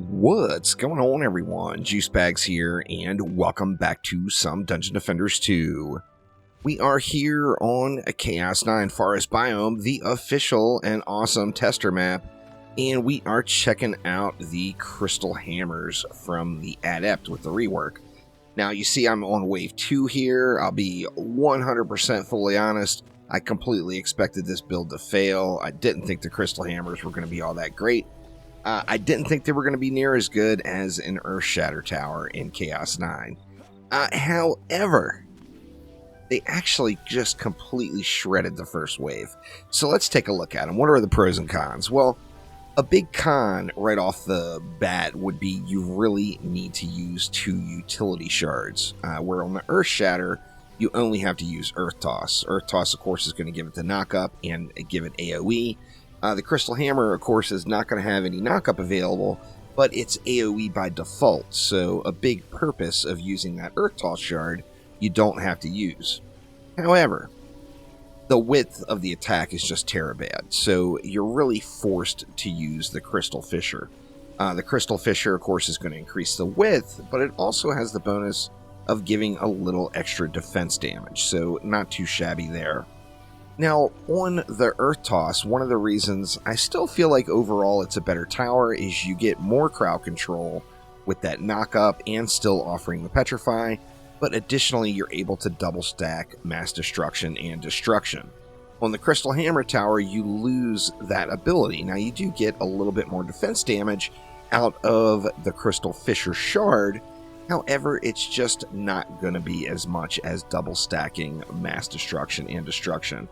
What's going on, everyone? Juicebags here, and welcome back to some Dungeon Defenders 2. We are here on a Chaos 9 Forest Biome, the official and awesome tester map, and we are checking out the crystal hammers from the Adept with the rework. Now, you see I'm on wave 2 here. I'll be 100% fully honest. I completely expected this build to fail. I didn't think the crystal hammers were going to be all that great. I didn't think they were going to be near as good as an Earthshatter Tower in Chaos 9. However, they actually just completely shredded the first wave. So let's take a look at them. What are the pros and cons? Well, a big con right off the bat would be you really need to use 2 utility shards, where on the Earthshatter, you only have to use Earth Toss. Earth Toss, of course, is going to give it the knockup and give it AoE. The Crystal Hammer, of course, is not going to have any knockup available, but it's AoE by default, so a big purpose of using that Earth Toss shard you don't have to use. However, the width of the attack is just terabad, so you're really forced to use the Crystal Fissure. The Crystal Fissure, of course, is going to increase the width, but it also has the bonus of giving a little extra defense damage, so not too shabby there. Now, on the Earth Toss, one of the reasons I still feel like overall it's a better tower is you get more crowd control with that knockup and still offering the Petrify, but additionally you're able to double stack Mass Destruction and Destruction. On the Crystal Hammer Tower, you lose that ability. Now, you do get a little bit more defense damage out of the Crystal Fissure Shard, however, it's just not going to be as much as double stacking Mass Destruction and Destruction.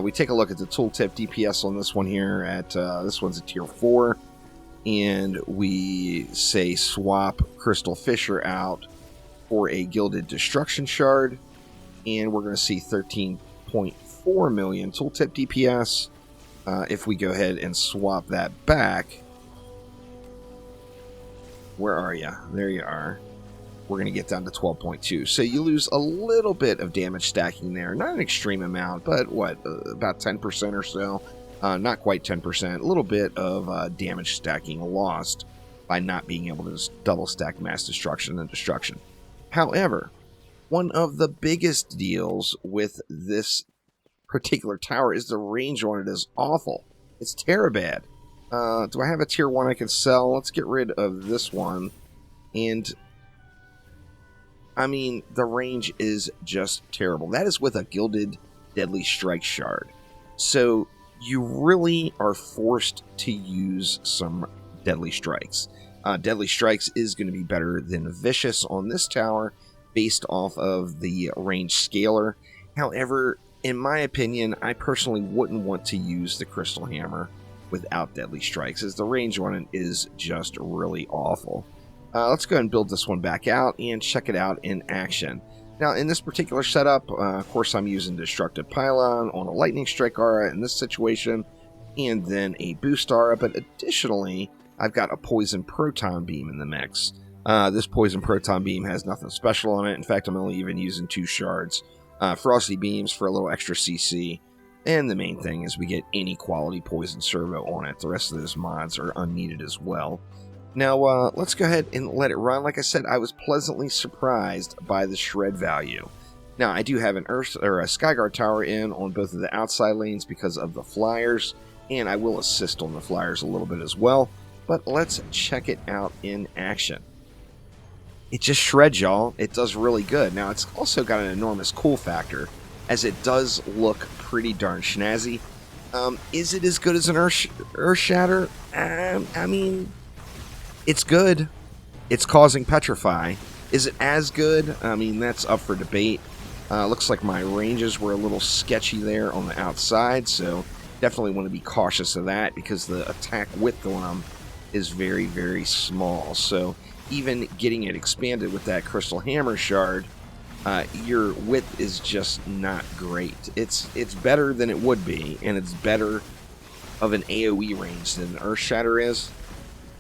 We take a look at the tooltip DPS on this one here. This one's a tier 4, and we say swap Crystal Fissure out for a Gilded Destruction Shard, and we're going to see 13.4 million tooltip DPS. If we go ahead and swap that back, where are you? There you are. We're going to get down to 12.2. So you lose a little bit of damage stacking there. Not an extreme amount, but what, about 10% or so? Not quite 10%. A little bit of damage stacking lost by not being able to just double stack Mass Destruction and Destruction. However, one of the biggest deals with this particular tower is the range on it is awful. It's terabad. Do I have a tier 1 I can sell? Let's get rid of this one. And I mean, the range is just terrible. That is with a Gilded Deadly Strike Shard. So you really are forced to use some Deadly Strikes. Deadly Strikes is going to be better than Vicious on this tower based off of the range scaler. However, in my opinion, I personally wouldn't want to use the Crystal Hammer without Deadly Strikes, as the range on it is just really awful. Let's go ahead and build this one back out and check it out in action. Now, in this particular setup, of course, I'm using Destructive Pylon on a Lightning Strike Aura in this situation, and then a Boost Aura, but additionally, I've got a Poison Proton Beam in the mix. This Poison Proton Beam has nothing special on it. In fact, I'm only even using 2 shards. Frosty Beams for a little extra CC, and the main thing is we get any quality Poison Servo on it. The rest of those mods are unneeded as well. Now, let's go ahead and let it run. Like I said, I was pleasantly surprised by the shred value. Now, I do have an Earth or a Skyguard Tower in on both of the outside lanes because of the flyers, and I will assist on the flyers a little bit as well. But let's check it out in action. It just shreds, y'all. It does really good. Now, it's also got an enormous cool factor, as it does look pretty darn snazzy. Is it as good as an Earthshatter? I mean, it's good. It's causing Petrify. Is it as good? I mean, that's up for debate. Looks like my ranges were a little sketchy there on the outside, so definitely want to be cautious of that because the attack width on them is very, very small. So even getting it expanded with that Crystal Hammer Shard, your width is just not great. It's better than it would be, and it's better of an AoE range than Earthshatter is.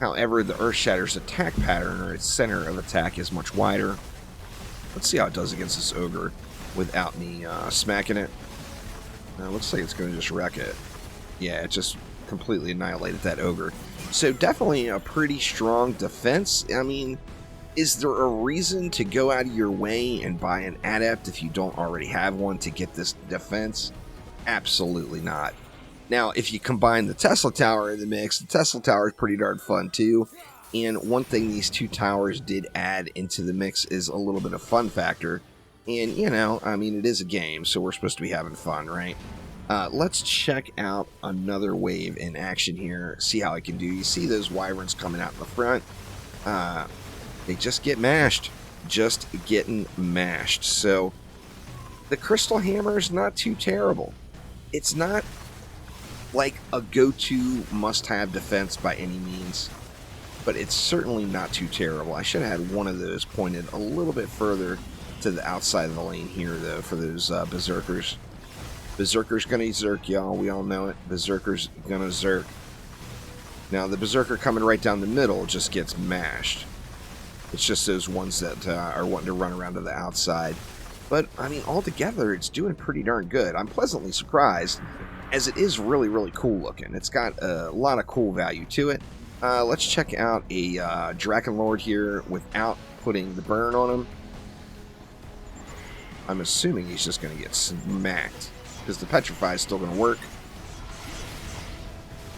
However, the Earthshatter's attack pattern, or its center of attack, is much wider. Let's see how it does against this Ogre without me smacking it. Looks like it's going to just wreck it. Yeah, it just completely annihilated that ogre. So definitely a pretty strong defense. I mean, is there a reason to go out of your way and buy an Adept if you don't already have one to get this defense? Absolutely not. Now, if you combine the Tesla Tower in the mix, the Tesla Tower is pretty darn fun too. And one thing these two towers did add into the mix is a little bit of fun factor. And, you know, I mean, it is a game, so we're supposed to be having fun, right? Let's check out another wave in action here, see how it can do. You see those wyverns coming out in the front. They just get mashed. Just getting mashed. So, the Crystal Hammer is not too terrible. It's not like a go-to must-have defense by any means, but it's certainly not too terrible. I should have had one of those pointed a little bit further to the outside of the lane here, though, for those Berserkers. Berserker's gonna zerk, y'all. We all know it. Berserker's gonna zerk. Now, the Berserker coming right down the middle just gets mashed. It's just those ones that are wanting to run around to the outside. But, I mean, altogether, it's doing pretty darn good. I'm pleasantly surprised, as it is really, really cool looking. It's got a lot of cool value to it. Let's check out a Drakenlord here without putting the burn on him. I'm assuming he's just going to get smacked, because the Petrify is still going to work.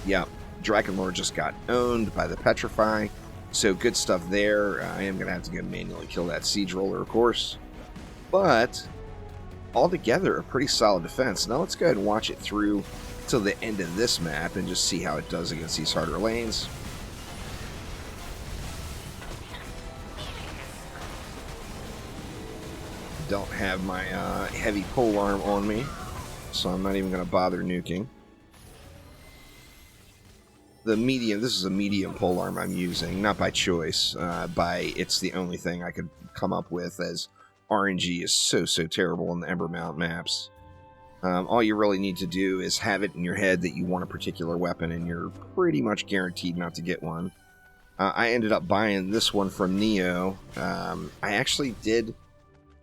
Yeah, Drakenlord just got owned by the Petrify, so good stuff there. I am going to have to go manually kill that Siege Roller, of course. But, altogether, a pretty solid defense. Now let's go ahead and watch it through till the end of this map and just see how it does against these harder lanes. Don't have my heavy polearm on me, so I'm not even going to bother nuking. The medium, this is a medium polearm I'm using, not by choice, it's the only thing I could come up with, as RNG is so terrible in the Embermount maps. All you really need to do is have it in your head that you want a particular weapon, and you're pretty much guaranteed not to get one. I ended up buying this one from Neo. I actually did,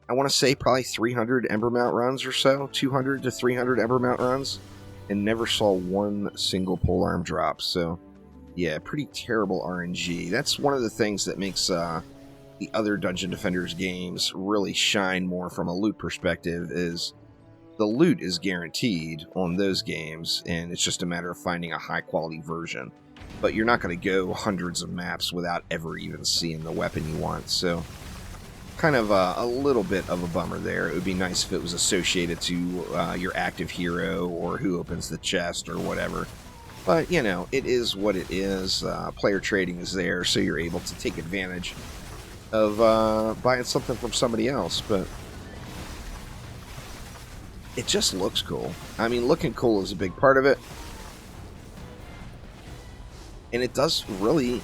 I want to say, probably 300 Embermount runs or so, 200 to 300 Embermount runs, and never saw one single polearm drop. So, yeah, pretty terrible RNG. That's one of the things that makes the other Dungeon Defenders games really shine more from a loot perspective, is the loot is guaranteed on those games, and it's just a matter of finding a high-quality version. But you're not going to go hundreds of maps without ever even seeing the weapon you want, so kind of a little bit of a bummer there. It would be nice if it was associated to your active hero, or who opens the chest, or whatever. But, you know, it is what it is. Player trading is there, so you're able to take advantage of buying something from somebody else, but it just looks cool. I mean, looking cool is a big part of it, and it does really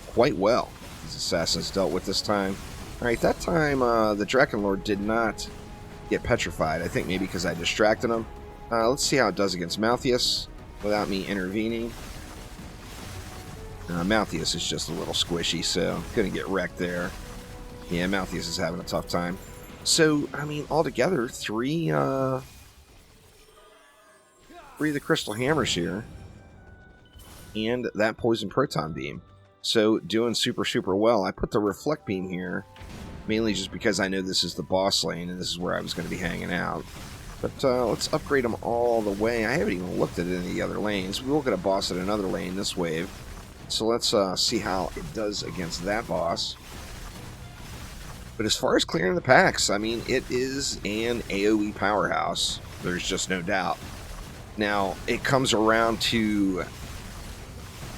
quite well. These assassins dealt with this time. Alright, that time the Drakenlord did not get petrified. I think maybe because I distracted him. Let's see how it does against Malthius without me intervening. Malthius is just a little squishy, so gonna get wrecked there. Yeah, Malthius is having a tough time. So, I mean, altogether, three of the Crystal Hammers here, and that Poison Proton Beam. So, doing super well. I put the Reflect Beam here, mainly just because I know this is the boss lane, and this is where I was going to be hanging out. But let's upgrade them all the way. I haven't even looked at any of the other lanes. We will get a boss at another lane this wave. So let's see how it does against that boss. But as far as clearing the packs, I mean, it is an AoE powerhouse. There's just no doubt. Now, it comes around to,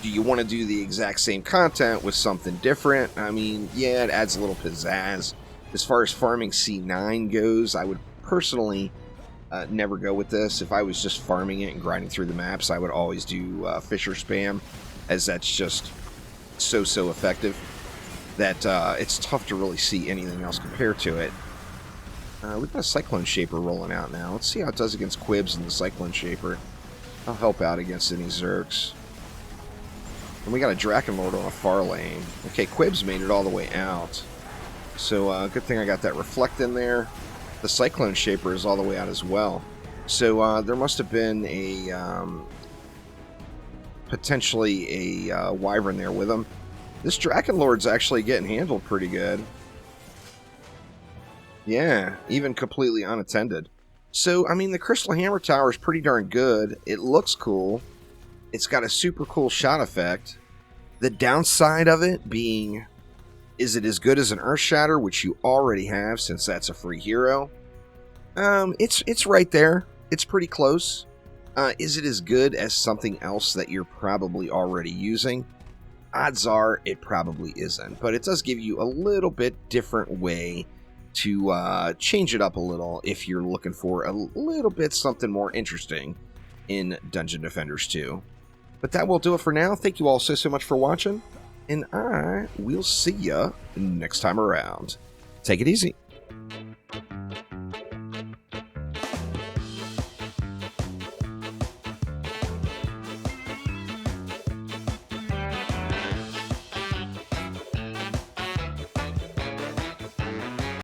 do you want to do the exact same content with something different? I mean, yeah, it adds a little pizzazz. As far as farming C9 goes, I would personally never go with this. If I was just farming it and grinding through the maps, I would always do Fisher Spam, as that's just so effective that it's tough to really see anything else compared to it. We've got a Cyclone Shaper rolling out now. Let's see how it does against Quibs and the Cyclone Shaper. I'll help out against any Zergs. And we got a Drakenlord on a far lane. Okay, Quibs made it all the way out. So, good thing I got that Reflect in there. The Cyclone Shaper is all the way out as well. So, there must have been a potentially a wyvern there with him. This Draken Lord's actually getting handled pretty good. Yeah, even completely unattended. So, I mean, the Crystal Hammer Tower is pretty darn good. It looks cool. It's got a super cool shot effect. The downside of it being, is it as good as an Earth Shatter, which you already have since that's a free hero? It's right there. It's pretty close. Is it as good as something else that you're probably already using? Odds are it probably isn't, but it does give you a little bit different way to change it up a little if you're looking for a little bit something more interesting in Dungeon Defenders 2. But that will do it for now. Thank you all so much for watching, and I will see ya next time around. Take it easy.